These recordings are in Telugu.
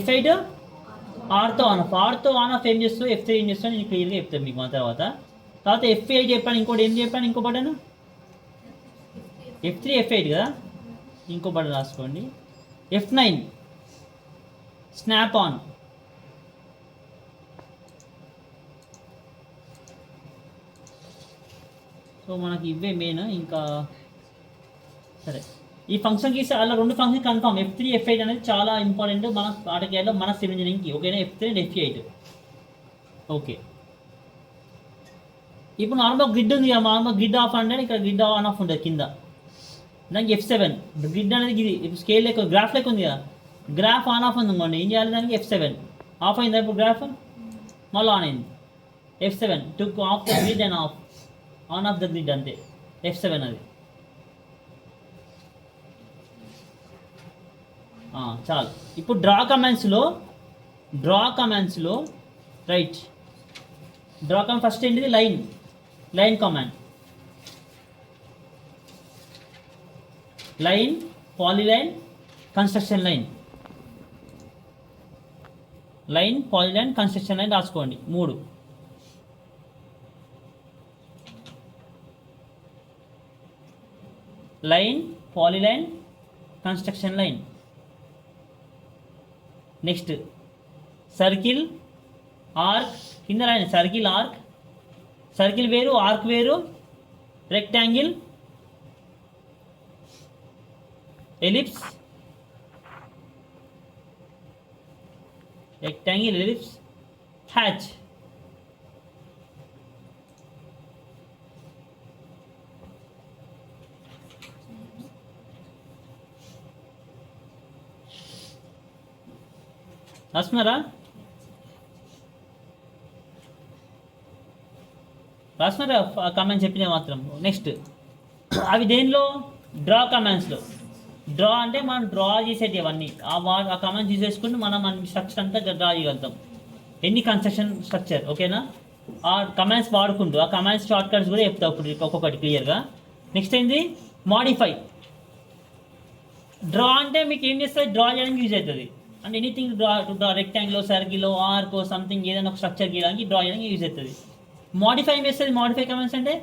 F8 ఆర్తో ఆన్ ఆఫ్ ఏం చేస్తూ F3 ఏం చేస్తాను నేను క్లియర్గా చెప్తాను మీకు తర్వాత F8 చెప్పాను, ఇంకోటి ఏం చెప్పాను, ఇంకో బటన్ F3 F8 కదా, ఇంకో బటన్ రాసుకోండి. F9 snap on. సో మనకి ఇవే మెయిన్. ఇంకా సరే, ఈ ఫంక్షన్కి అలా 2 ఫంక్షన్ కన్ఫామ్. F3 F8 అనేది చాలా ఇంపార్టెంట్ మన ఆటకేయాలో మన సివిల్ ఇంజనీరింగ్కి. ఓకేనా, F3 అండ్ F8. ఓకే, ఇప్పుడు నార్మల్ గ్రిడ్ ఉంది కదా, నార్మల్ గ్రిడ్ ఆఫ్ అంటే ఇక్కడ గ్రిడ్ ఆన్ ఆఫ్ ఉంటుంది కింద. దానికి F7 గ్రిడ్ అనేది ఇది స్కేల్ లెక్క గ్రాఫ్ లెక్క ఉంది కదా, గ్రాఫ్ ఆన్ ఆఫ్ ఉంది అనుకోండి, ఏం చేయాలి దానికి F7. ఆఫ్ అయిందా ఇప్పుడు గ్రాఫ్, మళ్ళీ ఆన్ అయింది. F7 to off the grid and on off the grid అంతే, F7 అది. చాలు. ఇప్పుడు డ్రా కమాండ్స్లో రైట్, డ్రా కమాండ్ ఫస్ట్ ఏంటిది, line command. Line, polyline, construction line. Line, polyline, construction line రాసుకోండి 3. Line, polyline, construction line. Next circle, arc. కింద లైన్ సర్కిల్, ఆర్క్. సర్కిల్ వేరు, ఆర్క్ వేరు. Rectangle, ellipse. Rectangle, ellipse, hatch. రాస్తున్నారా? కమాండ్ చెప్పిన మాత్రం. నెక్స్ట్ అవి దేనిలో, డ్రా కమాండ్స్లో. డ్రా అంటే మనం డ్రా చేసేది అవన్నీ ఆ కమాండ్ తీసేసుకుని మనం స్ట్రక్చర్ అంతా డ్రా చేయగలుగుతాం, ఎన్ని కన్స్ట్రక్షన్ స్ట్రక్చర్. ఓకేనా, ఆ కమాండ్స్ వాడుకుంటూ ఆ కమాండ్స్ షార్ట్ కట్స్ కూడా చెప్తా ఇప్పుడు ఒక్కొక్కటి క్లియర్గా. నెక్స్ట్ ఏంది, మాడిఫై. డ్రా అంటే మీకు ఏం చేస్తుంది, డ్రా చేయడానికి యూజ్ అవుతుంది. And anything draw rectangle, circle, arc, something ఏదైనా ఒక స్ట్రక్చర్ గీయడానికి డ్రా చేయడానికి యూజ్ అవుతుంది. మాడిఫై ఏం చేస్తుంది, మాడిఫై కమాండ్స్ అంటే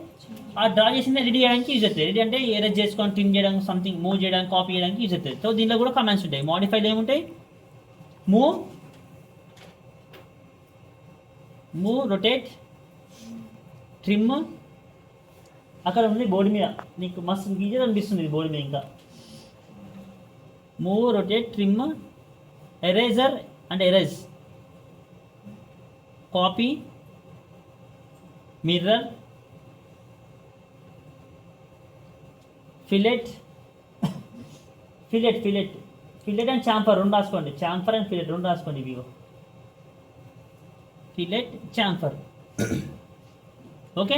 ఆ డ్రా చేసింది రెడీ చేయడానికి యూజ్ అవుతుంది. రెడీ అంటే ఎరేజ్ చేసుకొని ట్రిమ్ చేయడానికి, సంథింగ్ మూవ్ చేయడానికి, కాపీ చేయడానికి యూజ్ అవుతుంది. సో దీనిలో కూడా కమాండ్స్ ఉంటాయి. మాడిఫైలో ఏముంటాయి, మూవ్, రొటేట్, ట్రిమ్. అక్కడ ఉంది బోర్డు మీద, నీకు మస్తు ఈజీగా అనిపిస్తుంది బోర్డు మీద. ఇంకా మూవ్, రొటేట్, ట్రిమ్. ఎరేజర్ అంటే erase, copy, mirror, fillet and chamfer 2 రాసుకోండి. చాంఫర్ అండ్ ఫిలెట్ 2 రాసుకోండి. ఇవి fillet, chamfer. Okay,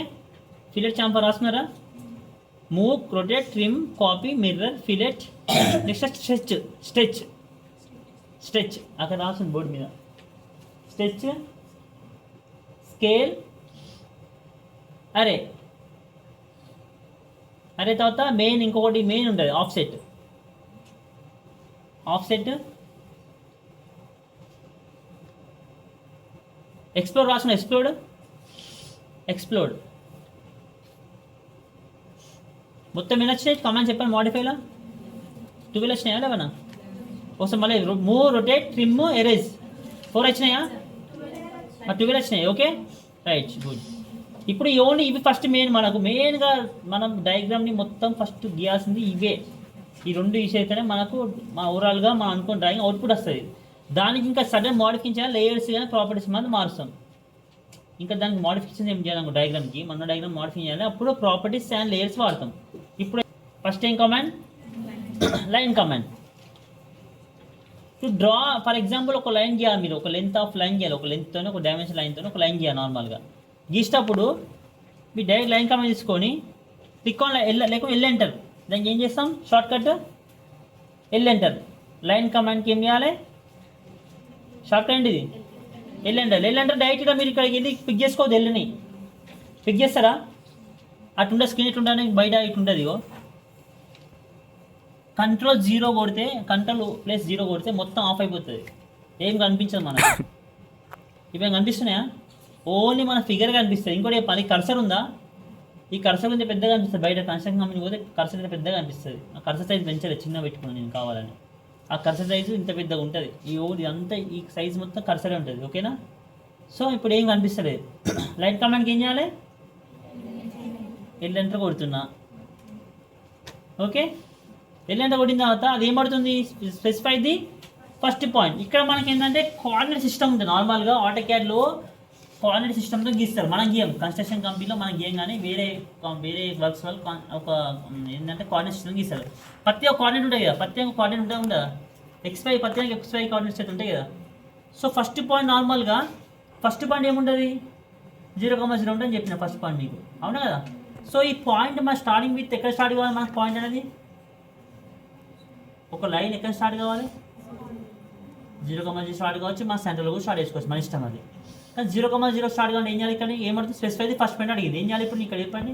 fillet, chamfer రాసుకున్నారా? Move, rotate, trim, copy, mirror, fillet. Next stretch అక్కడ రాస్తుంది బోర్డు మీద. స్ట్రెచ్, స్కేల్, అరే తర్వాత మెయిన్, ఇంకొకటి మెయిన్ ఉంటుంది ఆఫ్సెట్. ఎక్స్ప్లోడ్ రాసిన, ఎక్స్ప్లోడ్. మొత్తం ఎన్ని వచ్చినాయి కమాండ్ చెప్పాను మాడిఫైలో? 12 వచ్చినాయా, 11? ఒకసారి మళ్ళీ మూవ్, రొటేట్, ట్రిమ్, ఎరేజ్ 4 వచ్చినాయా? 12 వచ్చినాయి. Okay, right, good. ఇప్పుడు ఓన్లీ ఇవి ఫస్ట్ మనకు మెయిన్గా మనం డయాగ్రామ్ని మొత్తం ఫస్ట్ గీయాల్సింది ఇవే. ఈ 2 ఇష్యూ అయితేనే మనకు ఓవరాల్గా మనం అనుకున్న డ్రాయింగ్ అవుట్పుట్ వస్తుంది. దానికి ఇంకా సడన్ మోడిఫికేషన్, లేయర్స్ కానీ ప్రాపర్టీస్ మనం మారుస్తాం. ఇంకా దానికి మోడిఫికేషన్ ఏం చేయాలి డయాగ్రామ్కి, మన డయాగ్రామ్ మోడిఫై చేయాలి, అప్పుడు ప్రాపర్టీస్ అండ్ లేయర్స్ వాడతాం. ఇప్పుడు ఫస్ట్ ఏం command, line command. To draw, for example ఒక లైన్ గీయాలి మీరు, ఒక లెంత్ ఆఫ్ లైన్ గీయాలి, ఒక లెంత్తోనే, ఒక డైమెన్షన్ లైన్తో ఒక లైన్ గీయాలి. నార్మల్గా గీసేటప్పుడు మీ డైరెక్ట్ లైన్ కమాండ్ తీసుకొని క్లిక్ ఆన్ లేకపోతే ఎల్ ఎంటర్. దానికి ఏం చేస్తాం, shortcut L enter. Line కమాండ్కి ఏం చేయాలి, షార్ట్ కట్ ఇది ఎల్ ఎంటర్. డైరెక్ట్గా మీరు ఇక్కడికి వెళ్ళి పిక్ చేసుకోవద్దు, ఎల్ని పిక్ చేస్తారా? అటుండే స్క్రీన్ ఇట్లుంటే బయట ఇటుంటుంది. Ctrl+0 కొడితే, Ctrl+0 కొడితే మొత్తం ఆఫ్ అయిపోతుంది. ఏం కనిపించదు మనకు. ఇవేం కనిపిస్తున్నాయా? ఓన్లీ మన ఫిగర్ కనిపిస్తుంది. ఇంకోటి పని కర్సర్ ఉందా? ఈ కర్సర్ కొంచెం పెద్దగా అనిపిస్తుంది. బయట కన్స్ట్రక్షన్ కంపెనీ పోతే కర్సర్ ఇంత పెద్దగా అనిపిస్తుంది. ఆ కర్సర్ సైజ్ పెంచలేదు, చిన్న పెట్టుకున్నాను నేను కావాలని. ఆ కర్సర్ సైజు ఇంత పెద్దగా ఉంటుంది. ఈ ఓడి అంతా ఈ సైజ్ మొత్తం కర్సరే ఉంటుంది. ఓకేనా? సో ఇప్పుడు ఏం కనిపిస్తలేదు. లైట్ కమాండ్కి ఏం చేయాలి? ఎల్ ఎంటర్ కొడుతున్నా. ఓకే, ఎల్ ఎంటర్ కొట్టిన తర్వాత అది ఏం పడుతుంది? Specify the first point. ఇక్కడ మనకి ఏంటంటే కోఆర్డినేట్ సిస్టమ్ ఉంటుంది. నార్మల్గా ఆటోక్యాడ్లో కోఆర్డినేట్ సిస్టమ్తో గీస్తారు. మనం గీయం, కన్స్ట్రక్షన్ కంపెనీలో మనం గీయం, కానీ వేరే వర్క్స్ వాళ్ళు ఒక ఏంటంటే కోఆర్డినేట్ సిస్టమ్ గీస్తారు. ప్రతి ఒక్క కోఆర్డినేట్ ఉంటాయి కదా, ప్రతి ఒక్క కోఆర్డినేట్ ఉంటాయి ఉండదా? ఎక్స్వై ప్రతి ఎక్స్వై కోఆర్డినేట్స్ అయితే ఉంటాయి కదా. సో ఫస్ట్ పాయింట్ నార్మల్గా ఫస్ట్ పాయింట్ ఏముంటుంది? 0,0 ఉంటుందని చెప్పిన ఫస్ట్ పాయింట్ మీకు, అవునా కదా? సో ఈ పాయింట్ మన స్టార్టింగ్ విత్ ఎక్కడ స్టార్ట్ కావాలి? మనకు పాయింట్ అనేది ఒక లైన్ ఎక్కడ స్టార్ట్ కావాలి? 0,0 స్టార్ట్ కావచ్చు, మన సెంటర్లో కూడా స్టార్ట్ చేసుకోవచ్చు, మన ఇష్టం అది. కానీ 0,0 స్టార్ట్ కావాలి ఏం చేయాలి? ఇక్కడ ఏమడుతుంది? స్పెసిఫై ది ఫస్ట్ పాయింట్ అడిగింది. ఏం చేయాలి ఇప్పుడు ఇక్కడ చెప్పండి?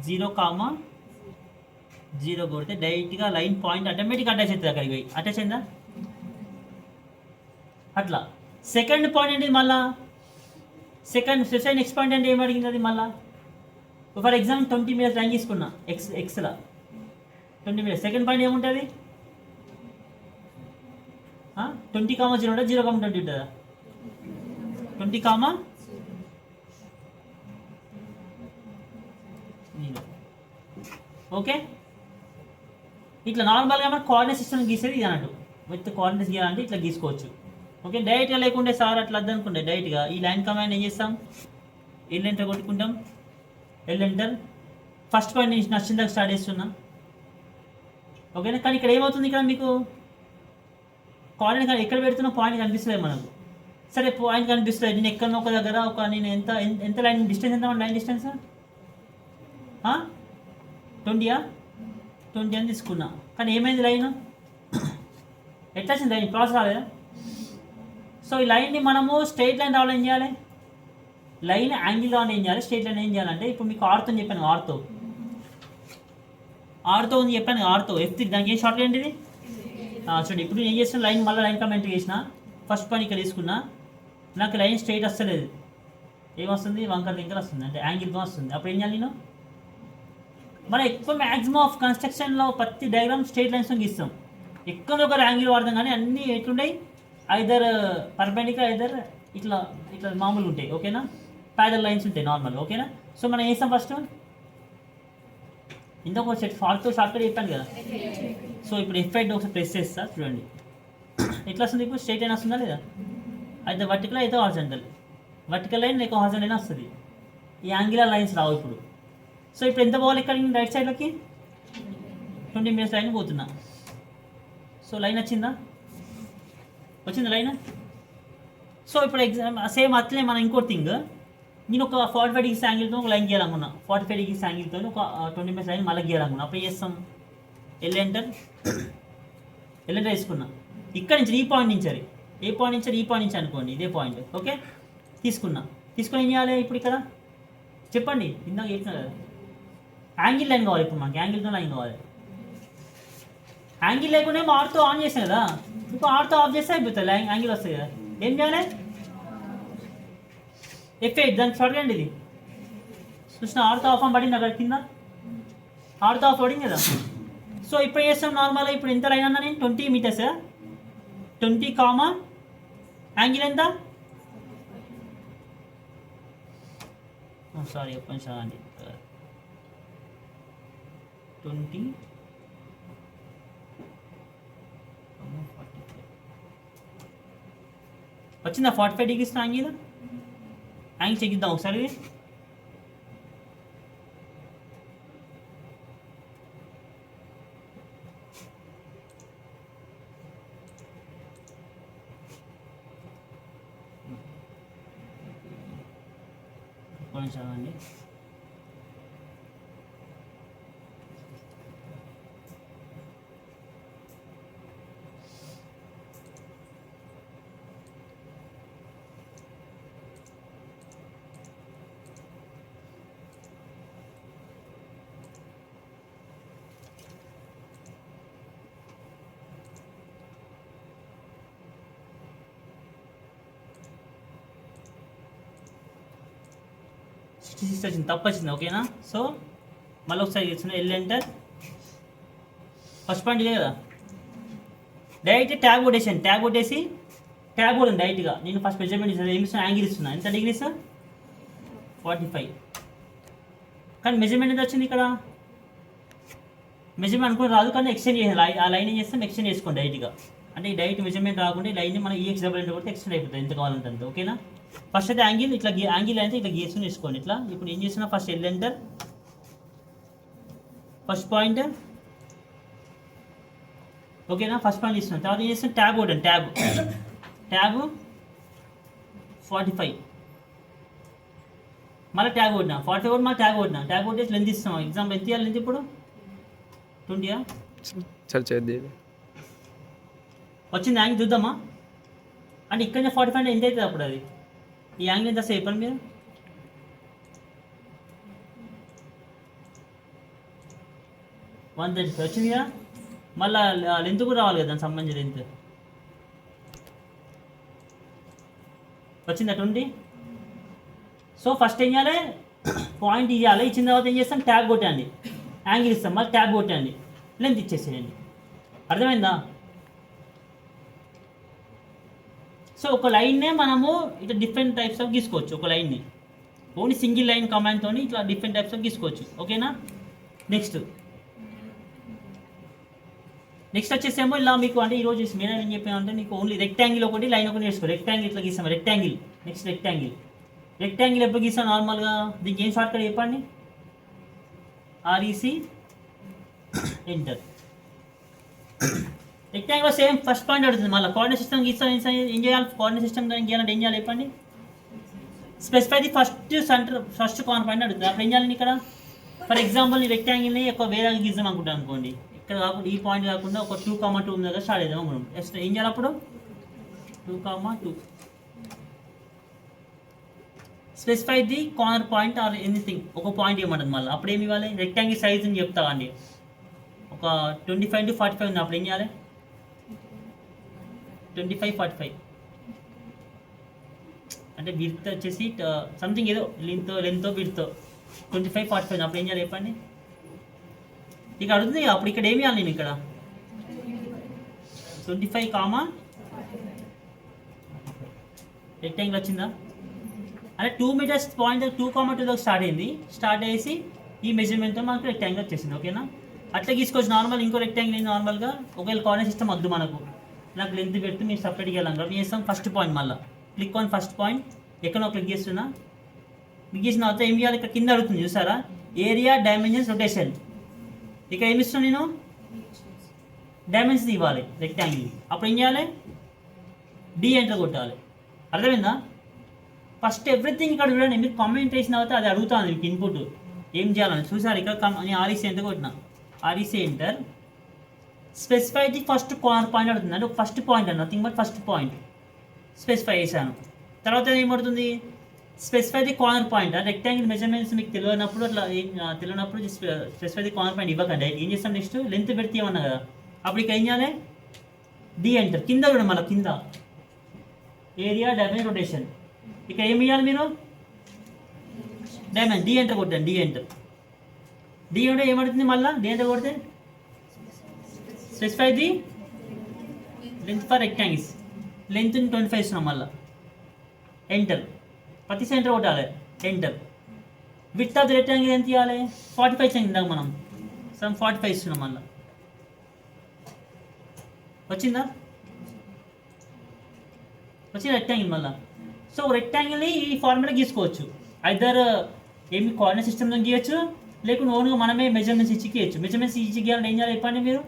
0,0 కొడితే డైరెక్ట్గా లైన్ పాయింట్ ఆటోమేటిక్గా అటాచ్ అవుతుంది. అక్కడికి పోయి అటాచ్ అయిందా? అట్లా. సెకండ్ పాయింట్ ఏంటి? మళ్ళా సెకండ్ స్పెసిఫై నెక్స్ట్ పాయింట్ అంటే ఏం అడిగింది? అది మళ్ళీ ఫర్ ఎగ్జాంపుల్ 20 మీటర్స్ లైన్ తీసుకున్నా, ఎక్స్లా 20 మీటర్స్. సెకండ్ పాయింట్ ఏముంటుంది? 20,0 ఉంటుంది, 0,20 ఉంటుందా? 20,0. ఓకే, ఇట్లా నార్మల్గా మన కోఆర్డినేట్ సిస్టమ్ గీసేది ఇది అన్నట్టు. విత్ కోఆర్డినేట్స్ గీయాలంటే ఇట్లా గీసుకోవచ్చు. ఓకే, డైరెక్ట్గా లేకుంటే సార్ అట్లా వద్దనుకుంటే డైరెక్ట్గా ఈ లైన్ కమాండ్ ఏం చేస్తాం? ఎల్ ఎంటర్ కొట్టుకుంటాం. ఎల్ ఎంటర్ ఫస్ట్ పాయింట్ నుంచి నచ్చిన దాకా స్టార్ట్ చేస్తున్నా. ఓకేనా? కానీ ఇక్కడ ఏమవుతుంది? ఇక్కడ మీకు కోఆర్డినేట్ ఎక్కడ పెడుతున్నా పాయింట్ కనిపిస్తుంది మనకు. సరే పాయింట్ కనిపిస్తుంది, నేను ఎక్కడో ఒక దగ్గర నేను ఎంత లైన్ డిస్టెన్స్ ఎంత లైన్ డిస్టెన్స్ 20 అని తీసుకున్నా. కానీ ఏమైంది? లైన్ ఎట్లా వచ్చింది? లైన్ ప్రాసెస్ రాలేదా? సో ఈ లైన్ని మనము స్ట్రైట్ లైన్ రావాలని ఏం చేయాలి? లైన్ యాంగిల్ రావాలని ఏం చేయాలి? స్ట్రైట్ లైన్ ఏం చేయాలంటే ఇప్పుడు మీకు ఆర్తో చెప్పాను, ఆర్తో ఉంది చెప్పాను, ఆర్తో ఎఫ్ దానికి ఏం షార్ట్ ఏంటిది? చూడండి ఇప్పుడు నేను ఏం చేసిన లైన్ మళ్ళీ లైన్ కమెంట్ చేసిన ఫస్ట్ పాయింట్ ఇక్కడ తీసుకున్నా. నాకు లైన్ స్ట్రైట్ వస్తలేదు, ఏమొస్తుంది? వంకర టింకర్ వస్తుంది, అంటే యాంగిల్తో వస్తుంది. అప్పుడు ఏం చేయాలి? నేను మనం ఎక్కువ మ్యాక్సిమం ఆఫ్ కన్స్ట్రక్షన్లో ప్రతి డయాగ్రామ్ స్ట్రైట్ లైన్స్తో గీస్తాం. ఎక్కువ ఒక యాంగిల్ వాడతాం, కానీ అన్నీ ఎట్లుంటాయి? ఐదర్ పర్పెండిక్యులర్, ఐదర్ ఇట్లా ఇట్లా మామూలుగా ఉంటాయి. ఓకేనా? ప్యారల్ లైన్స్ ఉంటాయి నార్మల్. ఓకేనా? సో మనం వేస్తాం ఫస్ట్ ఇంకొక షార్ట్కట్ చెప్పాను కదా. సో ఇప్పుడు F8 ఒకసారి ప్రెస్ చేస్తా, చూడండి ఎట్లా వస్తుంది? ఇప్పుడు స్ట్రైట్ లైన్ వస్తుందా లేదా? అయితే వర్టికల్ అయితే హారిజాంటల్, వర్టికల్ లైన్ లేక హారిజాంటల్ లైన్ వస్తుంది. ఈ యాంగిలర్ లైన్స్ రావు ఇప్పుడు. సో ఇప్పుడు ఎంత పోవాలి? ఇక్కడ రైట్ సైడ్లోకి 20 మీటర్స్ లైన్ పోతున్నా. సో లైన్ వచ్చిందా? వచ్చింది లైన్. సో ఇప్పుడు సేమ్ అట్లనే మనం ఇంకో థింగ్, నేను ఒక 45 డిగ్రీస్ యాంగిల్తో ఒక లైన్ గీయాలనుకున్నా, 45 డిగ్రీస్ యాంగిల్తో ఒక 20 మీటర్స్ లైన్ మళ్ళీ గీయాలనుకున్నా. అప్పుడు చేస్తాం ఎల్ ఎంటర్ వేసుకున్నా. ఇక్కడ నుంచి ఈ పాయింట్ నుంచి ఈ పాయింట్ నుంచి అనుకోండి, ఇదే పాయింట్. ఓకే, తీసుకుని ఏం చేయాలి? ఇప్పుడు ఇక్కడ చెప్పండి, ఇందాక చెప్పినా కదా యాంగిల్ లైన్ కావాలి. ఇప్పుడు మనకి యాంగిల్తో లైన్ కావాలి. యాంగిల్ లేకుండా ఆర్తో ఆన్ చేసాం కదా, ఇప్పుడు ఆర్తో ఆఫ్ చేస్తే అయిపోతుంది, యాంగిల్ వస్తుంది కదా. ఏం చేయాలి? F8 దానికి షార్ట్ అండి ఇది. చూసిన ఆర్తో ఆఫ్ అని పడింది అక్కడ కింద, ఆర్తో ఆఫ్ పడింది కదా. సో ఇప్పుడు చేస్తాం నార్మల్గా. ఇప్పుడు ఎంత లైన్ అన్నా నేను 20 మీటర్స్, 20 కామా యాంగిల్ ఎంత? సారీ కొంచెం అండి, 20 వచ్చిందా? 45 డిగ్రీస్ యాంగిల్ చెక్ ఇద్దాం ఒకసారి. కొంచెం అండి, 66 వచ్చింది, తప్పు వచ్చింది. ఓకేనా? సో మళ్ళీ ఒకసారి చేస్తున్నా, ఎల్ ఎంటర్. ఫస్ట్ పాయింట్ ఇదే కదా, డైరెక్ట్ ట్యాబ్ కొట్టేసాను. ట్యాబ్ కొట్టేసి ట్యాబ్ కూడా డైరెక్ట్గా నేను ఫస్ట్ మెజర్మెంట్ ఇస్తాను. ఏమి ఇస్తాను? యాంగిల్ ఇస్తున్నా. ఎంత డిగ్రీస్? 45. కానీ మెజర్మెంట్ ఎంత వచ్చింది ఇక్కడ? మెజర్మెంట్ అనుకుని రాదు, కానీ ఎక్స్టెండ్ చేయాలి. ఆ లైన్ ఏం చేస్తాం? ఎక్స్టెండ్ చేసుకోండి డైరెక్ట్గా. అంటే ఈ డైరెక్ట్ మెజర్మెంట్ రాకుండా ఈ లైన్ని మనం ఈఎక్స్ డబుల్ ఎంటర్ కొడితే ఎక్స్టెండ్ అయిపోతుంది ఎంత కావాలంటే అంత. ఓకేనా? ఫస్ట్ అయితే యాంగిల్ ఇట్లా యాంగిల్ అయితే ఇట్లా గీసుకుని తీసుకోండి ఇట్లా. ఇప్పుడు ఏం చేస్తున్నా? First L enter, first point. ఓకేనా? ఫస్ట్ పాయింట్ ఇస్తున్నాం. తర్వాత ఏం చేస్తాం? ట్యాబ్ కొట్టండి. ట్యాబ్ 45. మళ్ళీ ట్యాబ్ కొట్టినా 45 కూడా మళ్ళీ ట్యాబ్ కొట్టేసి లెంత్ ఇస్తాం. ఎగ్జాంపుల్ ఎంత ఇవ్వాలి? లెంత్ ఇప్పుడు 20 వచ్చింది. యాంగిల్ చూద్దామా? అంటే ఇక్కడ 45 అంటే ఎంత అవుతుంది అప్పుడు? అది ఈ యాంగిల్ ఎంత వస్తుంది చెప్పండి మీరు? $135 వచ్చింది కదా. మళ్ళీ లెంత్ కూడా రావాలి కదా, దానికి సంబంధించిన లెంత్ వచ్చిందా 20. సో ఫస్ట్ ఏం చేయాలి? పాయింట్ ఇవ్వాలి. ఇచ్చిన తర్వాత ఏం చేస్తాం? ట్యాబ్ కొట్టండి, యాంగిల్ ఇస్తాం, మళ్ళీ ట్యాబ్ కొట్టండి, లెంత్ ఇచ్చేసేయండి. అర్థమైందా? సో ఒక లైన్నే మనము ఇట్లా డిఫరెంట్ టైప్స్ ఆఫ్ గీసుకోవచ్చు. ఒక లైన్ని ఓన్లీ సింగిల్ లైన్ కమాండ్తో ఇట్లా డిఫరెంట్ టైప్స్ ఆఫ్ గీసుకోవచ్చు. ఓకేనా? నెక్స్ట్ వచ్చేసేమో ఇలా మీకు, అంటే ఈరోజు మేడం ఏం చెప్పామంటే నీకు ఓన్లీ రెక్టాంగిల్ ఒకటి, లైన్ ఒకటి నేర్చుకో. రెక్టాంగిల్ ఇట్లా గీస్తాం, రెక్టాంగిల్. నెక్స్ట్ రెక్టాంగిల్ ఎప్పుడు గీస్తాం నార్మల్గా? దీనికి ఏం షార్ట్ కట్ చెప్పండి? REC enter. Rectangle same first point అడుగుతుంది. మళ్ళీ కోఆర్డినేట్ సిస్టమ్ గీస్తాం. ఏం చేయాలి? కోఆర్డినేట్ సిస్టమ్ కానీ గీయాలంటే ఏం చేయాలి చెప్పండి? Specify the first corner point అడుగుతుంది. అప్పుడు ఏం చేయాలి? ఇక్కడ ఫర్ ఎగ్జాంపుల్ ఈ రెక్టాంగిల్ని వేరే గీద్దాం అనుకుంటాను అనుకోండి. ఇక్కడ కాకుండా ఈ పాయింట్ కాకుండా ఒక 2,2 ఉంది కదా, స్టార్ట్ చేద్దాం అనుకున్నాం. నెక్స్ట్ ఏం చేయాలి అప్పుడు? 2,2 specify the corner point or anything. ఒక పాయింట్ ఇవ్వమంటుంది. మళ్ళీ అప్పుడు ఏమి ఇవ్వాలి? రెక్టాంగిల్ సైజ్ అని చెప్తా అండి. ఒక 25 to 45 ఉంది. అప్పుడు ఏం చేయాలి? 25, 45 అంటే విడ్త్ వచ్చేసి సంథింగ్ ఏదో లెంత్ విడ్త్ 25, 45. అప్పుడు ఏం చేయాలి చెప్పండి? ఇక అడుగుతుంది. అప్పుడు ఇక్కడ ఏమి చేయాలి? నేను ఇక్కడ 25, రెక్టాంగిల్ వచ్చిందా? అంటే 2 meters పాయింట్ 2,2 స్టార్ట్ అయింది. స్టార్ట్ అయ్యేసి ఈ మెజర్మెంట్తో మనకు రెక్టాంగిల్ వచ్చేసింది. ఓకేనా? అట్లా గీసుకోవచ్చు నార్మల్. ఇంకో రెక్టాంగిల్ నార్మల్గా ఒకవేళ కోఆర్డినేట్ సిస్టమ్ వద్దు మనకు, నాకు లెంత్ పెడితే మీరు సపరేట్గా వెళ్ళాలి కాబట్టి చేస్తాం. ఫస్ట్ పాయింట్ మళ్ళీ క్లిక్ ఆన్ ఫస్ట్ పాయింట్. ఎక్కడో క్లిక్ చేస్తున్నా. క్లిక్ చేసిన తర్వాత ఏం చేయాలి? ఇక్కడ కింద అడుగుతుంది చూసారా? Area, dimensions, rotation. ఇక్కడ ఏమి ఇస్తాను నేను? డైమెన్షన్స్ ఇవ్వాలి రెక్టాంగిల్. అప్పుడు ఏం చేయాలి? డి ఎంటర్ కొట్టాలి. అర్థమైందా? ఫస్ట్ ఎవ్రీథింగ్ ఇక్కడ చూడండి. మీరు కామెంట్ చేసిన తర్వాత అది అడుగుతాను మీకు ఇన్పుట్ ఏం చేయాలని. చూసారు ఇక్కడ నేను ఆర్ఈసీ ఎంటర్ కొట్టినా. REC enter. Specify the first corner point అడుగుతుంది. అంటే ఫస్ట్ పాయింట్ అండి, nothing but first point specify చేశాను. తర్వాత ఏమవుతుంది? Specify the corner point. ఆ రెక్టాంగిల్ మెజర్మెంట్స్ మీకు తెలియనప్పుడు అట్లా తెలియనప్పుడు స్పెసిఫై ది కార్నర్ పాయింట్ ఇవ్వకండి. ఏం చేస్తాం? నెక్స్ట్ లెంత్ పెడితే ఏమన్నా కదా, అప్పుడు ఇక్కడ ఏం చేయాలి? D enter. కింద చూడండి, మళ్ళీ కింద ఏరియా, డైమెన్షన్, రొటేషన్. ఇక్కడ ఏమి ఇవ్వాలి మీరు? డైమెన్షన్. డి ఎంటర్ కొట్టండి. డి ఎంటర్ ఏమడుతుంది? మళ్ళీ డి ఎంటర్ కొడితే specify the length for rectangles. లెంత్ని 25 ఇస్తున్నాం. మళ్ళీ ఎంటర్. ప్రతి సెంటర్ కొట్టాలి. Enter. Width of the rectangle ఎంత ఇవ్వాలి? 45 ఇచ్చాం ఇందాక మనం. 45 ఇస్తున్నాం. మళ్ళీ వచ్చిందా? వచ్చింది రెక్టాంగిల్ మళ్ళీ. సో రెక్టాంగిల్ని ఈ ఫార్ములా గీసుకోవచ్చు. ఐదర్ ఏమి కోఆర్డినేట్ సిస్టమ్లో గీయచ్చు, లేకుంటే ఓన్గా మనమే మెజర్మెంట్స్ ఇచ్చి గీయచ్చు. మెజర్మెంట్స్ ఇచ్చి గీయాలంటే ఏం చేయాలి చెప్పండి మీరు?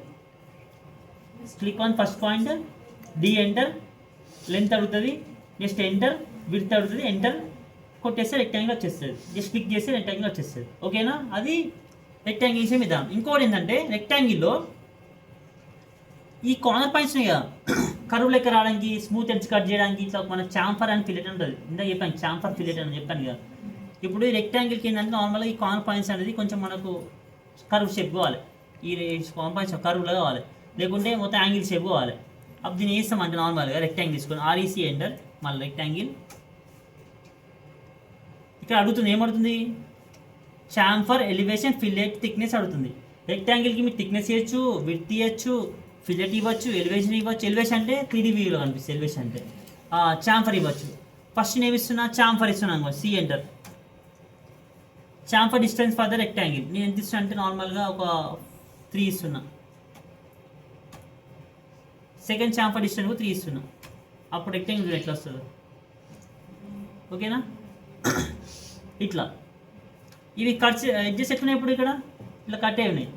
Click on first point, D enter. Length అడుగుతుంది, జస్ట్ ఎంటర్. విడ్త్ అడుగుతుంది, ఎంటర్ కొట్టేస్తే రెక్టాంగిల్ వచ్చేస్తుంది. జస్ట్ క్లిక్ చేస్తే రెక్టాంగిల్ వచ్చేస్తుంది. ఓకేనా? అది రెక్టాంగిల్ చేసే విధానం. ఇంకోటి ఏంటంటే రెక్టాంగిల్లో ఈ కార్నర్ పాయింట్స్ ఉన్నాయి కదా, కరువు లెక్క రావడానికి, స్మూత్ ఎడ్జ్ కట్ చేయడానికి ఇట్లా మన చాంఫర్ అని ఫిల్లెట్ ఉంటుంది. ఇందాక చెప్పాను చాంఫర్ ఫిల్లెట్ అని చెప్పాను కదా. ఇప్పుడు ఈ రెక్టాంగిల్కి ఏంటంటే నార్మల్గా ఈ కార్నర్ పాయింట్స్ అనేది కొంచెం మనకు కరువు షేప్ కావాలి. ఈ కార్నర్ పాయింట్స్ కరువులో కావాలి, లేకుంటే మొత్తం యాంగిల్ షేప్ కావాలి. అప్పుడు దీన్ని వేస్తామంటే నార్మల్గా రెక్టాంగిల్ తీసుకొని ఆర్ఈసీ ఎంటర్. మళ్ళీ రెక్టాంగిల్ ఇక్కడ అడుగుతుంది, ఏమడుతుంది? చాంఫర్ ఎలివేషన్ ఫిల్లెట్ థిక్నెస్ అడుగుతుంది. రెక్టాంగిల్కి మీరు థిక్నెస్ ఇవ్వచ్చు, విడ్త్ ఇవ్వచ్చు, ఫిల్లెట్ ఇవ్వచ్చు, ఎలివేషన్ ఇవ్వచ్చు. ఎలివేషన్ అంటే 3D వ్యూలో కనిపిస్తుంది. ఎలివేషన్ అంటే చాంఫర్ ఇవ్వచ్చు. ఫస్ట్ నేను ఇస్తున్నా, చాంఫర్ ఇస్తున్నాను. C enter. Chamfer distance for the rectangle నేను ఎంత ఇస్తున్నా అంటే నార్మల్గా ఒక 3 ఇస్తున్నా. సెకండ్ చాంఫర్ డిస్టెన్స్ 3 ఇస్తున్నా. అప్పుడు రెక్టాంగిల్ ఎట్లా వస్తుంది? ఓకేనా? ఇట్లా ఇవి కట్స్ అడ్జస్ట్ ఎట్లున్నాయి ఇప్పుడు ఇక్కడ ఇట్లా కట్ అయి ఉన్నాయి.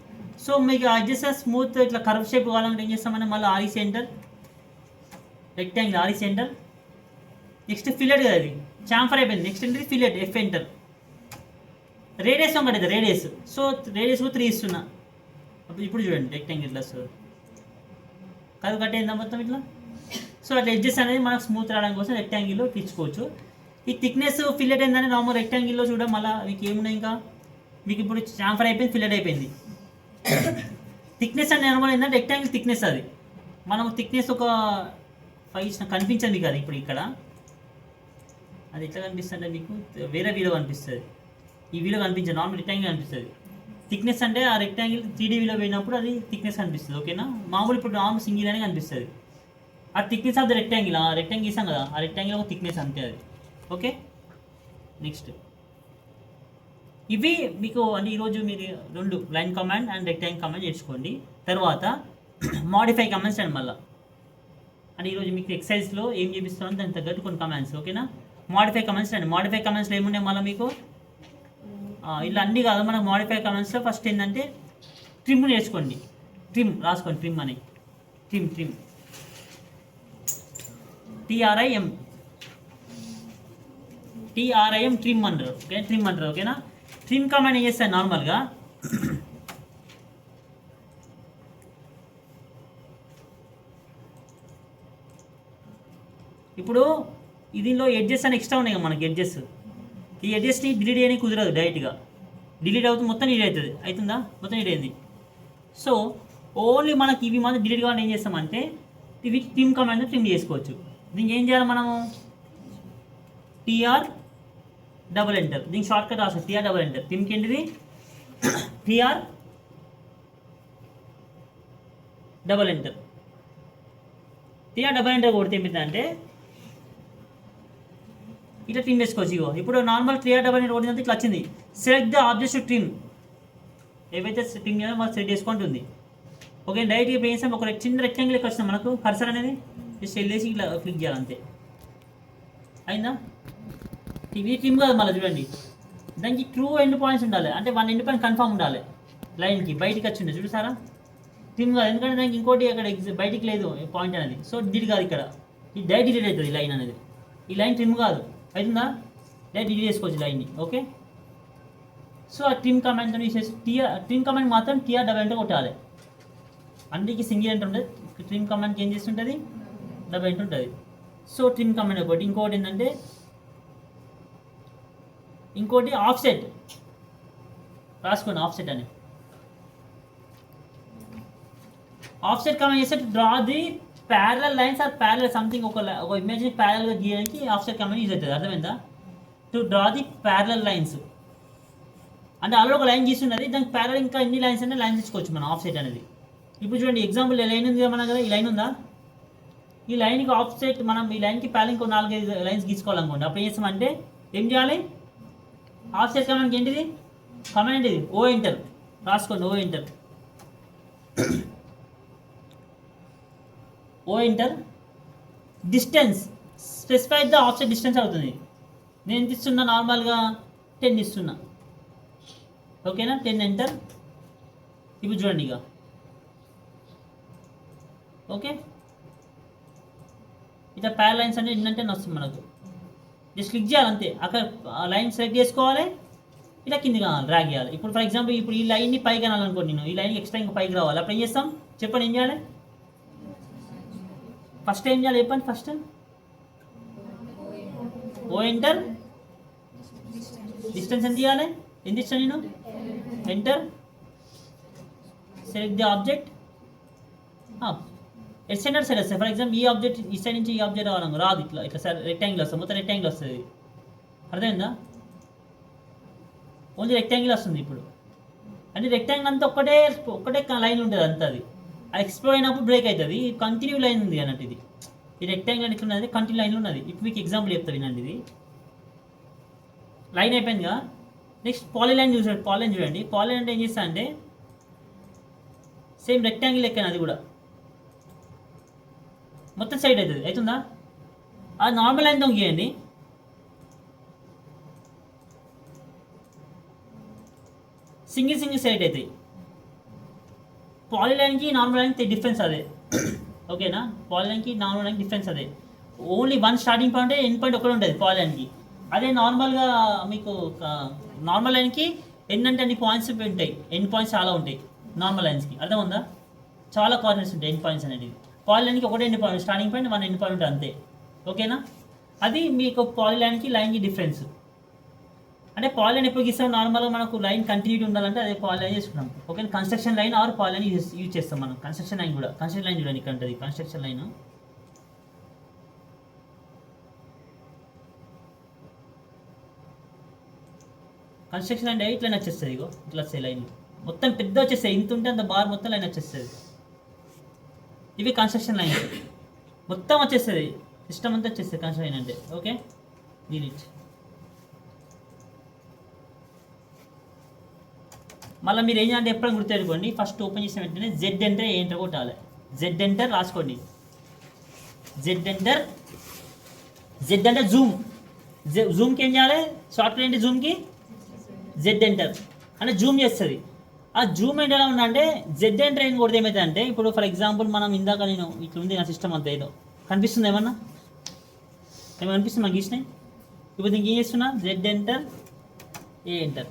సో మీకు అడ్జస్ట్ స్మూత్ ఇట్లా కర్వ్ షేప్ కావాలంటే ఏం చేస్తామని మళ్ళీ ఆరి సెంటర్, రెక్టాంగిల్ ఆరి సెంటర్. నెక్స్ట్ ఫిల్లెట్ కదా, అది చాంఫర్ అయిపోయింది. నెక్స్ట్ ఏంటి? Fillet F enter. రేడియస్ ఒకటి రేడియస్. సో రేడియస్ 3 ఇస్తున్నా. అప్పుడు ఇప్పుడు చూడండి రెక్టాంగిల్ ఇట్లా వస్తుంది. కర్వ్ కట్ అయిందా మొత్తం ఇట్లా. సో అట్లా ఎడ్జెస్ అనేది మనకు స్మూత్ రావడం కోసం రెక్టాంగిల్లో తీసుకోవచ్చు. ఈ థిక్నెస్ ఫిల్లెట్ ఏంటంటే నార్మల్ రెక్టాంగిల్లో చూడడం మళ్ళీ మీకు ఏమున్నాయి ఇంకా మీకు ఇప్పుడు చాంఫర్ అయిపోయింది, ఫిల్లెట్ అయిపోయింది. థిక్నెస్ అంటే నార్మల్ ఏంటంటే రెక్టాంగిల్ థిక్నెస్ అది. మనం థిక్నెస్ ఒక 5 కనిపించదు మీకు అది. ఇప్పుడు ఇక్కడ అది ఎట్లా కనిపిస్తుంది అంటే మీకు వేరే వీడియో కనిపిస్తుంది, ఈ వీడియో కనిపించదు. నార్మల్ రెక్టాంగిల్ కనిపిస్తుంది. థిక్నెస్ అంటే ఆ రెక్టాంగిల్ 3D వీడియో పోయినప్పుడు అది థిక్నెస్ కనిపిస్తుంది. ఓకేనా? మామూలు ఇప్పుడు నార్మల్ సింగిల్ అనే కనిపిస్తుంది. ఆ థిక్నెస్ ఆఫ్ ద రెక్టాంగిల్, ఆ రెక్టాంగిల్ ఇస్తాం కదా, ఆ రెక్టాంగిల్ ఒక థిక్నెస్ అంతే అది. ఓకే, నెక్స్ట్ ఇవి మీకు అంటే ఈరోజు మీరు 2 line command and rectangle command నేర్చుకోండి. తర్వాత మాడిఫై కమాండ్స్ అండ్ మళ్ళీ అంటే ఈరోజు మీకు ఎక్సర్సైజ్లో ఏం చేపిస్తామని దానికి తగ్గట్టు కొన్ని కమాండ్స్. ఓకేనా? మాడిఫై కమాండ్స్ అండి. మాడిఫై కమాండ్స్లో ఏమున్నాయి మళ్ళీ మీకు ఇలా అన్నీ కాదు. మనకు మాడిఫై కమాండ్స్లో ఫస్ట్ ఏంటంటే ట్రిమ్ నేర్చుకోండి. ట్రిమ్ రాసుకోండి, ట్రిమ్ అని. ట్రిమ్ ట్రిమ్ TRIM ట్రిమ్ అంటారు. ఓకే, ట్రిమ్ అంటారు. ఓకేనా? ట్రిమ్ కమాండ్ ఏం చేస్తాను నార్మల్గా ఇప్పుడు దీనిలో ఎడ్జెస్ అని ఎక్స్ట్రా ఉన్నాయి కదా మనకి ఎడ్జెస్. ఈ ఎడ్జెస్ని డిలీట్ చేయడానికి కుదరదు. డైరెక్ట్గా డిలీట్ అవుతుంది, మొత్తం డిలీట్ అవుతుంది. అవుతుందా? మొత్తం డిలీట్ అయింది. సో ఓన్లీ మనకి ఇవి మాత్రం డిలీట్ కావాలని ఏం చేస్తామంటే ఇవి ట్రిమ్ కమాండ్ ట్రిమ్ చేసుకోవచ్చు. దీనికి ఏం చేయాలి మనము? TR double enter. దీనికి షార్ట్ కట్ రాస్తాం, TR డబుల్ ఎంటర్. ట్రిమ్కి ఏంటిది? TR double enter. TR double enter కొడితే ఏమిటంటే ఇట్లా ట్రిమ్ చేసుకోవచ్చు. ఇగో ఇప్పుడు నార్మల్ TR డబుల్ ఎంటర్ కొట్టినంత ఇట్లా వచ్చింది. Select the objects to trim. ఏవైతే ట్రిమ్ చేయాలో మనం సెలెక్ట్ చేసుకుంటుంది. ఓకే, డైరెక్ట్గా ఇప్పుడు చేసాం ఒక చిన్న రెక్టాంగిల్ ఎక్కడ వచ్చింది మనకు కర్సర్ అనేది. జస్ట్ వెళ్ళేసి ఇట్లా క్లిక్ చేయాలి అంతే. అయిందా? ఇది ట్రిమ్ కాదు. మళ్ళీ చూడండి, దానికి ట్రూ ఎండ్ పాయింట్స్ ఉండాలి. అంటే 1 ఎండ్ పాయింట్ కన్ఫర్మ్ ఉండాలి. లైన్కి బయటికి వచ్చింది చూసారా? ట్రిమ్ కాదు, ఎందుకంటే దానికి ఇంకోటి అక్కడ బయటికి లేదు పాయింట్ అనేది. సో డిలీట్ కాదు, ఇక్కడ ఇది డైరెక్ట్ డిలీట్ అవుతుంది ఈ లైన్ అనేది. ఈ లైన్ ట్రిమ్ కాదు. అవుతుందా? డైరెక్ట్ డిలీట్ చేసుకోవచ్చు లైన్ని. ఓకే, సో ఆ ట్రిమ్ కమాండ్తో తీసేసి ట్రిమ్ కమాండ్ మాత్రం TR డబల్ ఎంటర్ కొట్టాలి. అందుకే సింగిల్ ఎంటర్ ఉంటుంది. ట్రిమ్ కమాండ్కి ఏం చేస్తుంటుంది? డబల్ ఎంటర్ ఉంటుంది. సో ట్రిమ్ కమాండ్ ఒకటి. ఇంకోటి ఏంటంటే ఇంకోటి ఆఫ్సెట్ రాసుకోండి. ఆఫ్సెట్ అని ఆఫ్సెట్ కమాండ్ చేస్తే draw the parallel lines or parallel something ఒక ఇమేజ్ని ప్యారలల్గా గీయడానికి ఆఫ్సెట్ కమాండ్ యూజ్ అవుతుంది. అర్థమైందా? To draw the parallel lines అంటే అలా ఒక లైన్ గీస్తున్నది, దానికి ప్యారల్ ఇంకా ఎన్ని లైన్స్ అంటే లైన్స్ ఇచ్చుకోవచ్చు మనం ఆఫ్సెట్ అనేది. ఇప్పుడు చూడండి ఎగ్జాంపుల్ లైన్ ఉంది మన కదా, ఈ లైన్ ఉందా? ఈ లైన్కి ఆఫ్సెట్ మనం ఈ లైన్కి ప్యారల్ ఇంకో 4-5 లైన్స్ గీసుకోవాలనుకోండి. అప్పుడు ఏం చేస్తామంటే ఏం చేయాలి? ఆఫ్సెట్ కమాండ్కి ఏంటిది? కమాండ్ ఏంటిది? O ఎంటర్ రాసుకోండి. O enter. O enter. Distance specify the offset distance అవుతుంది. నేను ఎంత ఇస్తున్నా? నార్మల్గా 10 ఇస్తున్నా. ఓకేనా? 10 ఎంటర్. ఇప్పుడు చూడండి ఇక. ఓకే, ఇట్లా ప్యారల్ లైన్స్ అంటే ఏంటంటే వస్తుంది మనకు. జస్ట్ క్లిక్ చేయాలి అంతే. అక్కడ లైన్ సెలెక్ట్ చేసుకోవాలి, ఇలా కింది కావాలి డ్రాగ్ చేయాలి. ఇప్పుడు ఫర్ ఎగ్జాంపుల్ ఇప్పుడు ఈ లైన్ని పైకి అనాలనుకోండి, నేను ఈ లైన్కి ఎక్స్ట్రా ఇంకా పైకి రావాలి. అప్పుడు ఏం చేస్తాం చెప్పండి? ఏం చేయాలి? ఫస్ట్ ఏం చేయాలి చెప్పండి? First O enter. డిస్టెన్స్ ఎంత ఇవ్వాలి? ఎంత ఇస్తాను నేను? Enter. Select the object. Extender side వస్తాయి. ఫర్ ఎగ్జాంపుల్ ఈ ఆబ్జెక్ట్ ఈ సైడ్ నుంచి ఈ ఆబ్జెక్ట్ రావాలి రాదు. ఇట్లా ఇట్లా సార్ రెక్టాంగిల్ వస్తుంది, మొత్తం రెక్టాంగిల్ వస్తుంది. అర్థమైందా? ఓన్లీ రెక్టాంగిల్ వస్తుంది ఇప్పుడు. అంటే రెక్టాంగిల్ అంతా ఒక్కటే లైన్ ఉంటుంది అంతా. అది ఎక్స్ప్లోర్ అయినప్పుడు బ్రేక్ అవుతుంది. కంటిన్యూ లైన్ ఉంది అన్నట్టు ఇది. ఈ రెక్టాంగిల్ అని ఉన్నది కంటిన్యూ లైన్లో ఉన్నది. ఇప్పుడు మీకు ఎగ్జాంపుల్ చెప్తా వినండి. ఇది లైన్ అయిపోయిందిగా. నెక్స్ట్ పాలిలైన్ చూడండి. పాలిలైన్ అంటే ఏం చేస్తా అంటే సేమ్ రెక్టాంగిల్ ఎక్కాను, అది కూడా మొత్తం సైడ్ అవుతుంది. అవుతుందా? అది నార్మల్ లైన్తో గీయండి. సింగిల్ సైడ్ అవుతాయి. పాలిలైన్కి నార్మల్ లైన్కి డిఫరెన్స్ అదే. ఓకేనా? పాలిలైన్కి నార్మల్ లైన్కి డిఫరెన్స్ అదే. Only one starting point end point ఒకటి ఉంటుంది పాలిలైన్కి. అదే నార్మల్గా మీకు నార్మల్ లైన్కి ఎన్ని అంటే అన్ని పాయింట్స్ ఉంటాయి. ఎండ్ పాయింట్స్ చాలా ఉంటాయి నార్మల్ లైన్స్కి. అర్థం ఉందా? చాలా కార్నర్స్ ఉంటాయి ఎండ్ పాయింట్స్ అనేది. పాలిలైన్కి ఒకటే end point, starting point one end point ఉంటుంది అంతే. ఓకేనా? అది మీకు పాలిలైన్కి లైన్కి డిఫరెన్స్. అంటే పాలిలైన్ ఎప్పుడు గీస్తాం? నార్మల్గా మనకు లైన్ కంటిన్యూటీ ఉండాలంటే అదే పాలిలైన్ చేసుకుంటాం. Okay, construction line or polyline use చేస్తాం మనం. కన్స్ట్రక్షన్ లైన్ కూడా, కన్స్ట్రక్షన్ లైన్ చూడండి ఇక్కడ ఉంటుంది. కన్స్ట్రక్షన్ లైన్ అంటే ఇట్లా వచ్చేస్తుంది. ఇగో ఇట్లా వస్తాయి లైన్ మొత్తం పెద్ద వచ్చేస్తాయి. ఇంత ఉంటే అంత బార్ మొత్తం లైన్ వచ్చేస్తుంది. ఇవి కన్స్ట్రక్షన్ లైన్ మొత్తం వచ్చేస్తుంది. సిస్టమ్ అంతా వచ్చేస్తుంది కన్స్ట్రక్షన్ లైన్ అంటే. Okay, delete. మళ్ళీ మీరు ఏం చేయాలంటే ఎప్పుడైనా గుర్తుపెట్టుకోండి, ఫస్ట్ ఓపెన్ చేసిన వెంటనే జెడ్ ఎంటర్ ఏంటో కొట్టాలి. జెడ్ ఎంటర్ రాసుకోండి. జెడ్ అంటే జూమ్కి ఏం చేయాలి? సాఫ్ట్వేర్ ఏంటి జూమ్కి? జెడ్ ఎంటర్ అంటే జూమ్ చేస్తుంది. ఆ జూమ్ ఏంటి ఎలా ఉన్నా అంటే జెడ్ ఎంటర్ ఏం కొడితే ఏమవుతుంది అంటే, ఇప్పుడు ఫర్ ఎగ్జాంపుల్ మనం ఇందాక నేను ఇట్లా ఉంది నా సిస్టమ్ అంతా, ఏదో కనిపిస్తుంది ఏమన్నా కనిపిస్తుంది నాకు గీసినాయి. ఇప్పుడు దీనికి ఏం చేస్తున్నా? Z enter a enter.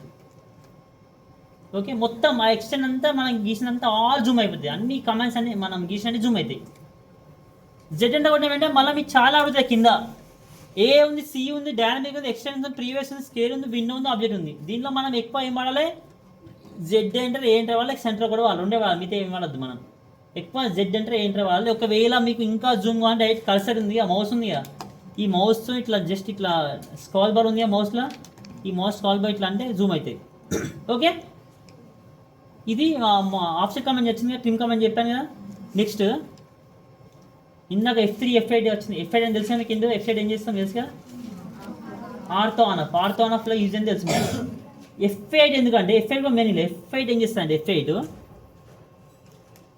Okay, మొత్తం ఆ ఎక్స్టెండ్ అంతా మనం గీసినంత ఆల్ జూమ్ అయిపోతుంది. అన్ని కమాండ్స్ అన్ని మనం గీసినట్టు జూమ్ అవుతాయి. జెడ్ ఎంటర్ కొట్టిన వెంటనే మళ్ళీ మీకు చాలా అడుగుతాయి. కింద ఏ ఉంది, సి ఉంది, డైనమిక్ ఉంది, ఎక్స్టెండ్ ఉంది, ప్రీవియస్ ఉంది, స్కేల్ ఉంది, విండో ఉంది, ఆబ్జెక్ట్ ఉంది. దీంట్లో మనం ఎక్కువ ఏం వాడాలి? జెడ్ ఎంటర్ ఏ ఎంటర్ వాళ్ళకి సెంటర్ కూడా వాళ్ళు ఉండేవాళ్ళు, మిగతా ఏం వాడద్దు మనం. ఎక్కువ జెడ్ ఎంటర్ ఏ ఎంటర్ వాళ్ళు. ఒకవేళ మీకు ఇంకా జూమ్ కావాలంటే డైరెక్ట్ కర్సర్ ఉంది, ఆ మౌస్ ఉంది కదా, ఈ మౌస్ ఇట్లా జస్ట్ ఇట్లా స్క్రాల్ బార్ ఉంది ఆ మౌస్లో, ఈ మౌస్ స్క్రాల్ బార్ ఇట్లా అంటే జూమ్ అవుతాయి. ఓకే, ఇది ఆఫ్సెట్ కమాండ్ వచ్చింది కదా, ట్రిమ్ కమాండ్ చెప్పాను కదా. నెక్స్ట్ ఇందాక F3 F8 వచ్చింది. F8 అని తెలుసు మీకు. ఎందుకు F8 ఏం చేస్తాం తెలుసు కదా? ఆర్తో ఆన్ ఆఫ్లో యూజ్ అని తెలుసు మీకు. F8 ఎందుకంటే F8 కూడా మెయిన్ లేదు. F8 ఏం చేస్తాను అంటే F8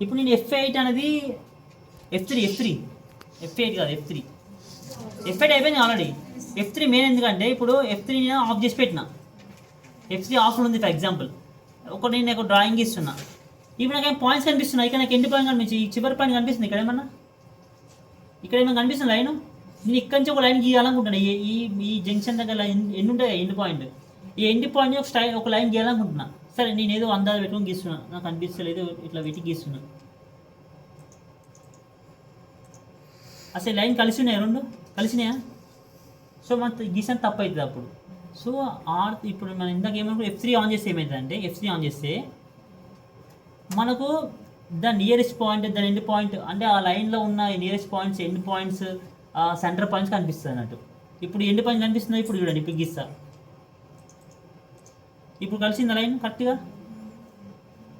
ఇప్పుడు నేను F8 అనేది F3 కాదు F8 అయిపోయింది ఆల్రెడీ. F3 మెయిన్ ఎందుకంటే ఇప్పుడు F3 నేను ఆఫ్ చేసి పెట్టిన. F3 ఆఫ్లో ఉంది ఫర్ ఎగ్జాంపుల్. నేను ఒక డ్రాయింగ్ ఇస్తున్నా. ఇప్పుడు నాకు పాయింట్స్ కనిపిస్తున్నాయి. ఇక్కడ నాకు ఎండ్ పాయింట్ కనిపించి ఈ చివరి పాయింట్ కనిపిస్తుంది. ఇక్కడ ఏమన్నా కనిపిస్తుంది లైన్. నేను ఇక్కడి నుంచి ఒక లైన్ గీయాలనుకుంటున్నాను. ఈ జంక్షన్ దగ్గర లైన్ ఎండ్ ఉంటుంది కదా, ఎండ్ పాయింట్. ఈ ఎండ్ పాయింట్ ఒక లైన్ గీయాలనుకుంటున్నా. సరే, నేను ఏదో అందాలు పెట్టుకొని గీస్తున్నా, నాకు అనిపిస్తలేదు, ఇట్లా వెతికి గీస్తున్నా. అసలు లైన్ కలిసినాయా? రెండు కలిసినాయా? సో మన గీసిన తప్పు అవుతుంది అప్పుడు. సో ఇప్పుడు మనం ఇందాక ఏమనుకో F3 ఆన్ చేస్తే ఏమవుతుందంటే, F3 ఆన్ చేస్తే మనకు దాని నియరెస్ట్ పాయింట్, దాని ఎండ్ పాయింట్, అంటే ఆ లైన్లో ఉన్న nearest points, end points, centre points కనిపిస్తుంది అన్నట్టు. ఇప్పుడు ఎండ్ పాయింట్ కనిపిస్తుంది. ఇప్పుడు చూడండి, ఇప్పుడు గీస్తా. ఇప్పుడు కలిసింది లైన్ కరెక్ట్గా.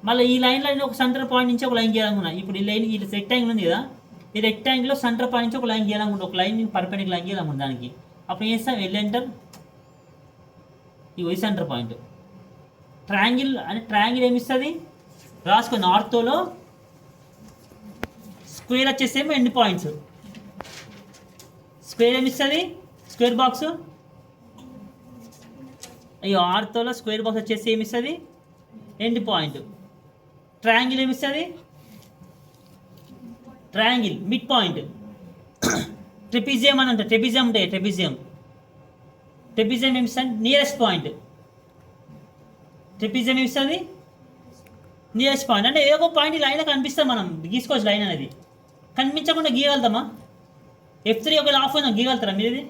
మళ్ళీ ఈ లైన్లో ఒక సెంటర్ పాయింట్ నుంచి ఒక లైన్ గీయాలనుకున్నా. ఇప్పుడు ఈ లైన్, ఈ రెక్టాంగిల్ ఉంది కదా, ఈ రెక్టాంగిల్లో సెంటర్ పాయింట్ నుంచి ఒక లైన్ గీయాలనుకుంటా. ఒక లైన్ పర్ఫెక్ట్ లైన్ గీయాలనుకుంటా దానికి. అప్పుడు ఏం చేస్తాం? ఎంటర్. ఈ సెంటర్ పాయింట్. ట్రయాంగిల్ అంటే ట్రయాంగిల్ ఏమిస్తుంది రాసుకొని, ఆర్థోలో స్క్వేర్ వచ్చేసేమో ఎండ్ పాయింట్స్. స్క్వేర్ ఏమిస్తుంది? Square box. అయ్యో, ఆర్థోలో స్క్వేర్ బాక్స్ వచ్చేసి ఏమిస్తుంది? End point. ట్రయాంగిల్ ఏమిస్తుంది? Triangle mid point. ట్రెపిజియం అని అంటే ట్రెపిజియం ఉంటాయి. ట్రెపిజియం ఏమిస్తుంది? Nearest point. ట్రెపిజియం ఏమిస్తుంది? Nearest point. అంటే ఏదో ఒక పాయింట్ లైన్లో కనిపిస్తుంది. మనం గీసుకోవచ్చు. లైన్ అనేది కనిపించకుండా గీయగలుగుతామా? F3 ఒకవేళ ఆఫ్ ఉందా గీయగలుగుతారా మీరు? ఇది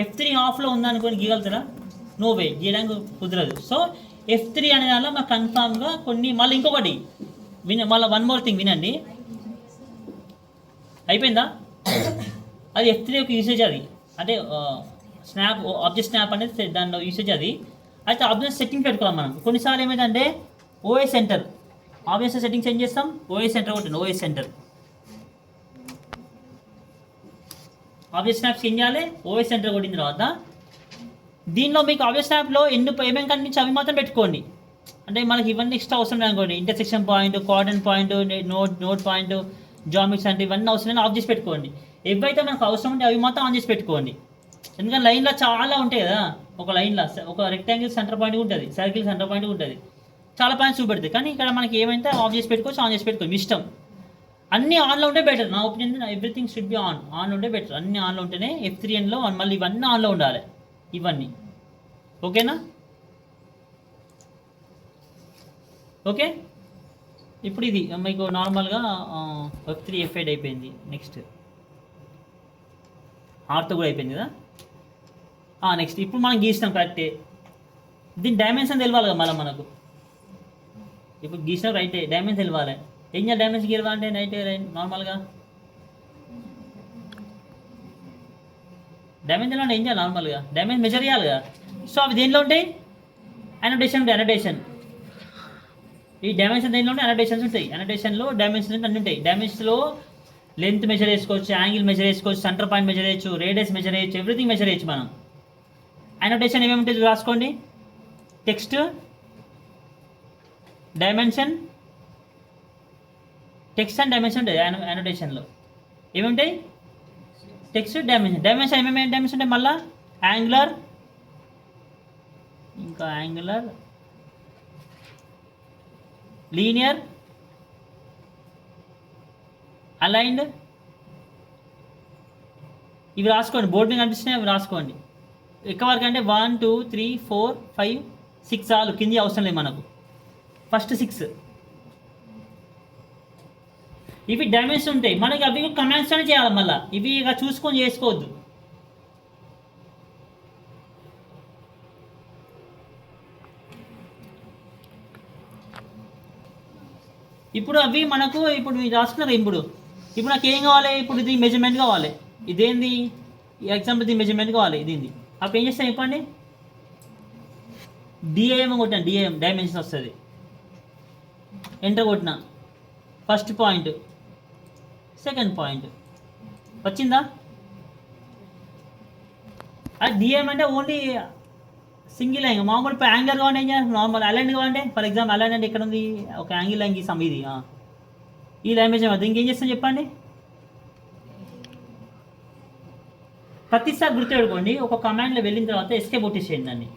F3 ఆఫ్లో ఉందనుకొని గీయగలుగుతారా? నో వే, గీయడానికి కుదరదు. సో F3 అనే దానిలో మాకు కన్ఫామ్గా కొన్ని. మళ్ళీ ఇంకొకటి మళ్ళీ వన్ మోర్ థింగ్ వినండి. అయిపోయిందా? అది F3 యొక్క యూసేజ్. అది అంటే ఆబ్జెక్ట్ స్నాప్ అనేది దానిలో యూసేజ్. అది అయితే ఆబ్జెక్ట్ సెట్టింగ్ పెట్టుకోవాలి మనం. కొన్నిసార్లు ఏమైందంటే ఓఎస్ సెంటర్ ఆబ్జెక్ట్ సెట్టింగ్స్ ఏం చేస్తాం, ఓఎస్ సెంటర్ కొట్టండి. ఓఎస్ సెంటర్ ఆబ్జెక్ట్ స్నాప్స్ ఏం చేయాలి, ఓఎస్ సెంటర్ కొట్టిన తర్వాత దీనిలో మీకు ఆబ్జెక్ట్ స్నాప్లో ఏమేమి కనిపించి అవి మాత్రం పెట్టుకోండి. అంటే మనకి ఇవన్నీ ఎక్స్ట్రా అవసరం లేదు అనుకోండి. Intersection point, coordinate point, node point, geometry అంటే ఇవన్నీ అవసరం లేదు, ఆఫ్ చేసి పెట్టుకోండి. ఏవైతే మనకు అవసరం ఉంటే అవి మాత్రం ఆన్ చేసి పెట్టుకోండి. ఎందుకంటే లైన్లో చాలా ఉంటాయి కదా, ఒక లైన్లో ఒక రెక్టాంగిల్ సెంటర్ పాయింట్ ఉంటుంది, సర్కిల్ సెంటర్ పాయింట్ ఉంటుంది, చాలా పాయింట్స్ చూపెడుతుంది. కానీ ఇక్కడ మనకి ఏమైతే ఆఫ్ చేసి పెట్టుకోవచ్చు, ఆన్ చేసి పెట్టుకోవచ్చు, ఇష్టం. అన్నీ ఆన్లో ఉంటే బెటర్. నా opinion everything should be on ఉంటే బెటర్. అన్నీ ఆన్లో ఉంటేనే F3Nలో మళ్ళీ ఇవన్నీ ఆన్లో ఉండాలి, ఇవన్నీ. ఓకేనా? ఓకే. ఇప్పుడు ఇది మీకు నార్మల్గా F3 F8 అయిపోయింది. నెక్స్ట్ ఆర్తో కూడా అయిపోయింది కదా. నెక్స్ట్ ఇప్పుడు మనం గీసినాం కరెక్టే. దీని డైమెన్షన్ తెలియాలి కదా మళ్ళీ మనకు. ఇప్పుడు గీసిన రైటే, డైమెన్షన్ తెలియాలి. ఏం చేయాలి డైమెన్షన్ గీయాలంటే రైట్ నార్మల్గా డైమెన్షన్ అంటే ఏం చేయాలి, నార్మల్గా డైమెన్షన్ మెజర్ చేయాలి కదా. సో అవి దేనిలో ఉంటాయి, అనోటేషన్ ఉంటాయి. అనోటేషన్ ఈ డైమెన్షన్ దేనిలో ఉంటాయి, అనోటేషన్స్ ఉంటాయి. అనోటేషన్లో డైమెన్షన్స్ అన్నీ ఉంటాయి. డైమెన్షన్లో లెంత్ మెజర్ చేసుకోవచ్చు, యాంగిల్ మెజర్ చేసుకోవచ్చు, సెంటర్ పాయింట్ మెజర్ చేయొచ్చు, రేడియస్ మెజర్ చేయొచ్చు, ఎవ్రీథింగ్ మెజర్ చేయొచ్చు మనం. అనోటేషన్ ఏమేమి ఉంటుంది రాసుకోండి. Text, dimension, text and dimension ఉంటుంది అనోటేషన్లో. ఏముంటాయి, టెక్స్ట్, డైమెన్షన్ ఏమేమి డైమెన్షన్ ఉంటాయి మళ్ళీ, యాంగులర్, ఇంకా యాంగులర్, లీనియర్, అలైన్డ్. ఇవి రాసుకోండి, బోర్డు మీద కనిపిస్తున్నాయి, అవి రాసుకోండి. ఎక్కడ వరకు అంటే 1 2 3 4 5 6 చాలు, కింది అవసరం లేదు మనకు. ఫస్ట్ 6 ఇవి డైమెన్షన్ ఉంటాయి మనకి. అవి కమాండ్స్తోనే చేయాలి మళ్ళీ, ఇవి ఇక చూసుకొని చేసుకోవద్దు. ఇప్పుడు అవి మనకు ఇప్పుడు మీరు రాసుకున్నారు. ఇప్పుడు నాకు ఏం కావాలి, ఇప్పుడు ఇది మెజర్మెంట్ కావాలి. ఇదేంది ఎగ్జాంపుల్, ఇది మెజర్మెంట్ కావాలి, ఇది. అప్పుడు ఏం చేస్తాను చెప్పండి, డిఏఎం కొట్టాను. డిఏఎం డైమెన్షన్ వస్తుంది. ఎంటర్ కొట్టిన, ఫస్ట్ పాయింట్, సెకండ్ పాయింట్ వచ్చిందా. అది డిఏఎం అంటే ఓన్లీ సింగిల్ లైన్. మామూలు ఇప్పుడు యాంగిల్ కావాలంటే ఏం చేయాలి, నార్మల్ అలైన్ కావాలంటే, ఫర్ ఎగ్జాంపుల్ అలైన్ అంటే ఎక్కడ ఉంది, ఒక యాంగిల్ లైన్ గీసాం, ఇది ఈ లైన్ మెజర్మెంట్. ఇంకేం చేస్తాం చెప్పండి. ప్రతిసారి గుర్తుపెట్టుకోండి, ఒక కమాండ్లో వెళ్ళిన తర్వాత ఎస్కేప్ కొట్టేసేయండి దాన్ని.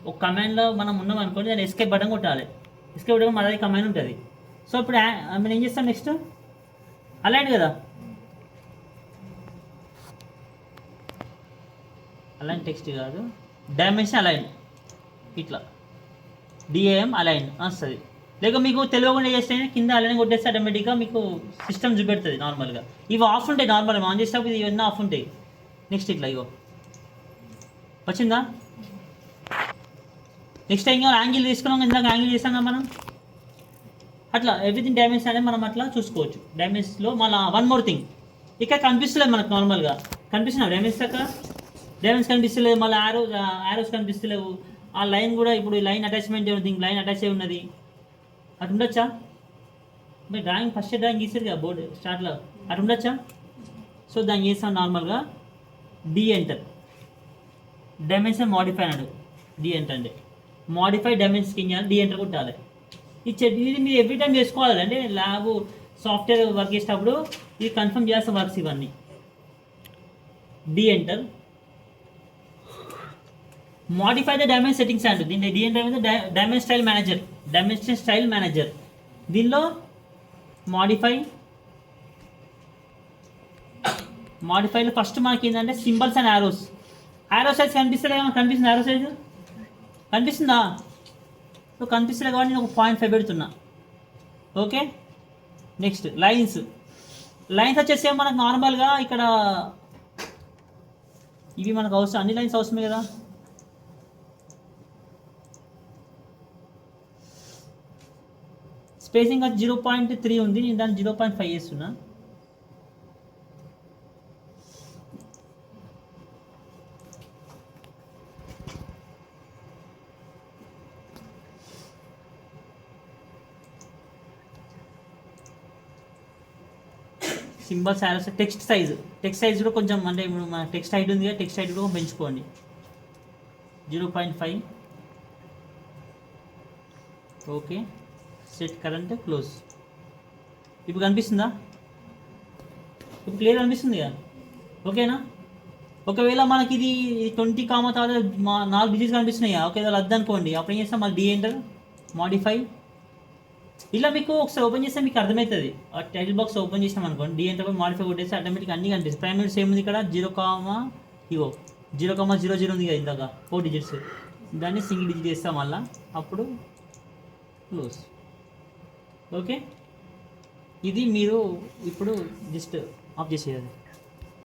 ఒక కమాండ్లో మనం ఉన్నాం అనుకోండి, దాన్ని ఎస్కేప్ బటన్ కొట్టాలి. ఎస్కేప్ బటన్ మన కమాండ్ ఉంటుంది. సో ఇప్పుడు మనం ఏం చేస్తాం, నెక్స్ట్ అలైన్ కదా, అలైన్ టెక్స్ట్ కాదు, డైమెన్షన్ అలైన్, ఇట్లా డిఏఎం అలైన్ వస్తుంది. లేక మీకు తెలియకుండా చేస్తే కింద అలైన్ కొట్టేస్తే ఆటోమేటిక్గా మీకు సిస్టమ్ చూపెడుతుంది నార్మల్గా. ఇవి ఆఫ్ ఉంటాయి, నార్మల్గా ఆన్ చేసేటప్పుడు ఇవన్నీ ఆఫ్ ఉంటాయి. నెక్స్ట్ ఇట్లా ఇగో వచ్చిందా. నెక్స్ట్ ఇంకా యాంగిల్ తీసుకున్నాం, ఇందాక యాంగిల్ చేసాం కదా మనం. అట్లా ఎవ్రీథింగ్ డైమెన్షన్ అనేది మనం అట్లా చూసుకోవచ్చు. డైమెన్షన్లో మళ్ళీ వన్ మోర్ థింగ్, ఇక్కడ కనిపిస్తలేదు మనకు నార్మల్గా. కనిపిస్తున్నావు డైమెన్షన్ అక్కడ, డైమెన్షన్ కనిపిస్తలేదు, మళ్ళీ యారోస్ కనిపిస్తలేవు. ఆ లైన్ కూడా ఇప్పుడు లైన్ అటాచ్మెంట్ దీనికి లైన్ అటాచ్ అయి ఉన్నది, అటు ఉండొచ్చా. మీరు డ్రాయింగ్ ఫస్ట్ డ్రాయింగ్ గీసారు కదా బోర్డు స్టార్ట్లో, అటు ఉండొచ్చా. సో దాన్ని చేస్తాం నార్మల్గా డి ఎంటర్, డైమెన్షన్ మాడిఫై అన్నాడు. డి ఎంటర్ అంటే మాడిఫై డైమెన్షన్ ఏం చేయాలి, డి ఎంటర్ కొట్టాలి. ఇది మీరు ఎవ్రీ టైం చేసుకోవాలి. అంటే ల్యాబ్ సాఫ్ట్వేర్ వర్క్ చేసేటప్పుడు ఇది కన్ఫర్మ్ చేస్తాం వర్క్స్ ఇవన్నీ. D enter, modify the dimension settings అంటూ దీన్ని డి ఎంటర్ అనేది dimension style manager. Dimension style manager దీనిలో మాడిఫైలో ఫస్ట్ మనకి ఏంటంటే symbols and arrows. Arrow size కనిపిస్తలే, కనిపిస్తుంది యారో సైజు కనిపిస్తుందా. సో కనిపిస్తలే కాబట్టి నేను ఒక 0.5 పెడుతున్నా. ఓకే. నెక్స్ట్ లైన్స్ వచ్చేసి మనకు నార్మల్గా ఇక్కడ ఇవి మనకు అవసరం, అన్ని లైన్స్ అవసరమే కదా. స్పేసింగ్ వచ్చి 0.3 ఉంది, నేను దాన్ని 0.5 చేస్తున్నా. సింబల్స్ యారోస్ టెక్స్ట్ సైజ్ కూడా కొంచెం అంటే ఇప్పుడు మన టెక్స్ట్ హైట్ ఉంది కదా టెక్స్ట్ హైట్ కూడా పెంచుకోండి 0.5 ఓకే సెట్ కరెంట్ క్లోజ్ ఇప్పుడు కనిపిస్తుందా ఇప్పుడు క్లియర్ కనిపిస్తుంది కదా ఓకేనా ఒకవేళ మనకి ఇది 20 కామా తర్వాత 4 డిజిట్స్ కనిపిస్తున్నాయా ఒకవేళ వద్దు అనుకోండి అప్పుడు ఏం చేస్తాం మళ్ళీ డి ఎంటర్ మాడిఫై ఇలా మీకు ఒకసారి ఓపెన్ చేస్తే మీకు అర్థమవుతుంది ఆ టైటిల్ బాక్స్ ఓపెన్ చేసినాం అనుకోండి డి ఎంటర్ మాడిఫై కొట్టేస్తే ఆటోమేటిక్ అన్ని కనిపిస్తాయి ప్రైమరీ సేమ్ ఉంది ఇక్కడ 0,00 ఉంది కదా ఇందాక 4 డిజిట్స్ దాన్ని సింగిల్ డిజిట్ చేస్తాం మళ్ళీ అప్పుడు క్లోజ్ ఓకే ఇది మీరు ఇప్పుడు జస్ట్ ఆఫ్ చేసేయాలి